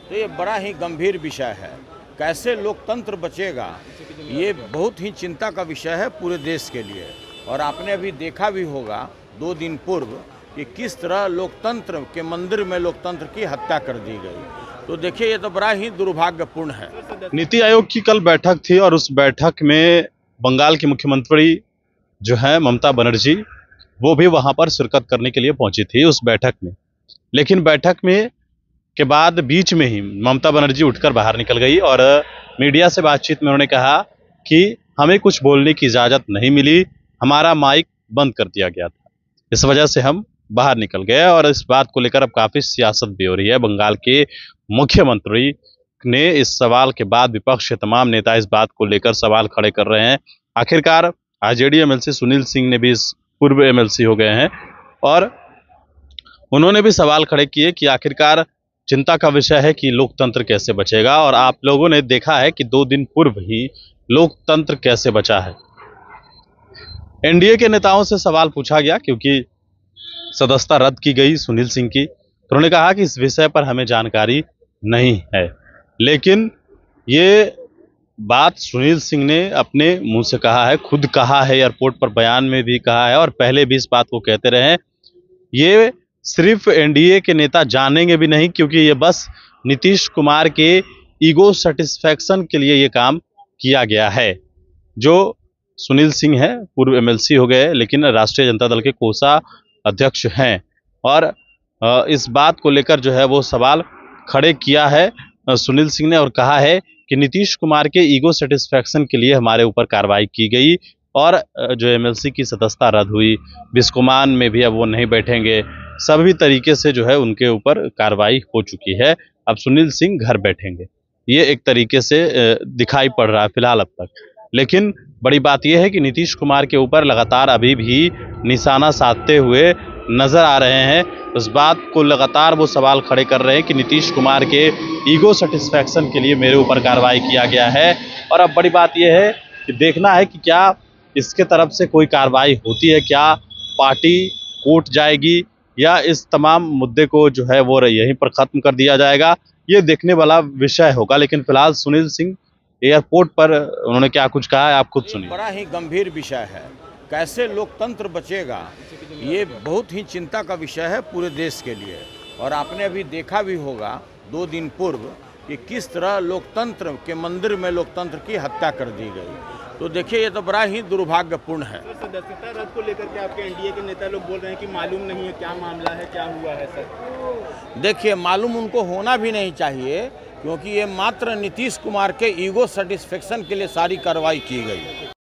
तो ये बड़ा ही गंभीर विषय है। कैसे लोकतंत्र बचेगा, ये बहुत ही चिंता का विषय है पूरे देश के लिए। और आपने अभी देखा भी होगा 2 दिन पूर्व कि किस तरह लोकतंत्र के मंदिर में लोकतंत्र की हत्या कर दी गई। तो देखिए, ये तो बड़ा ही दुर्भाग्यपूर्ण है। नीति आयोग की कल बैठक थी और उस बैठक में बंगाल की मुख्यमंत्री जो है ममता बनर्जी, वो भी वहां पर शिरकत करने के लिए पहुंची थी उस बैठक में। लेकिन बैठक में के बाद बीच में ही ममता बनर्जी उठकर बाहर निकल गई और मीडिया से बातचीत में उन्होंने कहा कि हमें कुछ बोलने की इजाजत नहीं मिली, हमारा माइक बंद कर दिया गया था, इस वजह से हम बाहर निकल गए। और इस बात को लेकर अब काफी सियासत भी हो रही है। बंगाल के मुख्यमंत्री ने इस सवाल के बाद विपक्ष के तमाम नेता इस बात को लेकर सवाल खड़े कर रहे हैं। आखिरकार आरजेडी एमएलसी सुनील सिंह ने भी पूर्व एमएलसी हो गए हैं और उन्होंने भी सवाल खड़े किए कि आखिरकार चिंता का विषय है कि लोकतंत्र कैसे बचेगा। और आप लोगों ने देखा है कि 2 दिन पूर्व ही लोकतंत्र कैसे बचा है। एनडीए के नेताओं से सवाल पूछा गया क्योंकि सदस्यता रद्द की गई सुनील सिंह की, तो उन्होंने कहा कि इस विषय पर हमें जानकारी नहीं है। लेकिन ये बात सुनील सिंह ने अपने मुंह से कहा है, खुद कहा है, एयरपोर्ट पर बयान में भी कहा है और पहले भी इस बात को कहते रहे हैं। ये सिर्फ एनडीए के नेता जानेंगे भी नहीं, क्योंकि ये बस नीतीश कुमार के ईगो सेटिस्फैक्शन के लिए ये काम किया गया है। जो सुनील सिंह है, पूर्व एमएलसी हो गए लेकिन राष्ट्रीय जनता दल के कोषा अध्यक्ष हैं और इस बात को लेकर जो है वो सवाल खड़े किया है सुनील सिंह ने और कहा है कि नीतीश कुमार के ईगो सेटिस्फैक्शन के लिए हमारे ऊपर कार्रवाई की गई और जो एमएलसी की सदस्यता रद्द हुई, बिस्कोमान में भी अब वो नहीं बैठेंगे, सभी तरीके से जो है उनके ऊपर कार्रवाई हो चुकी है। अब सुनील सिंह घर बैठेंगे, ये एक तरीके से दिखाई पड़ रहा है फिलहाल अब तक। लेकिन बड़ी बात यह है कि नीतीश कुमार के ऊपर लगातार अभी भी निशाना साधते हुए नजर आ रहे हैं। उस बात को लगातार वो सवाल खड़े कर रहे हैं कि नीतीश कुमार के ईगो सेटिस्फैक्शन के लिए मेरे ऊपर कार्रवाई किया गया है। और अब बड़ी बात यह है कि देखना है कि क्या इसके तरफ से कोई कार्रवाई होती है, क्या पार्टी कोर्ट जाएगी या इस तमाम मुद्दे को जो है वो यहीं पर खत्म कर दिया जाएगा, ये देखने वाला विषय होगा। लेकिन फिलहाल सुनील सिंह एयरपोर्ट पर उन्होंने क्या कुछ कहा है आप खुद सुनिए। बड़ा ही गंभीर विषय है। कैसे लोकतंत्र बचेगा, ये बहुत ही चिंता का विषय है पूरे देश के लिए। और आपने अभी देखा भी होगा 2 दिन पूर्व कि किस तरह लोकतंत्र के मंदिर में लोकतंत्र की हत्या कर दी गई। तो देखिए, ये तो बड़ा ही दुर्भाग्यपूर्ण है। सदस्यता रद्द को लेकर के आपके एनडीए के नेता लोग बोल रहे हैं कि मालूम नहीं है क्या मामला है, क्या हुआ है सर। देखिए, मालूम उनको होना भी नहीं चाहिए, क्योंकि ये मात्र नीतीश कुमार के ईगो सेटिस्फैक्शन के लिए सारी कार्रवाई की गई।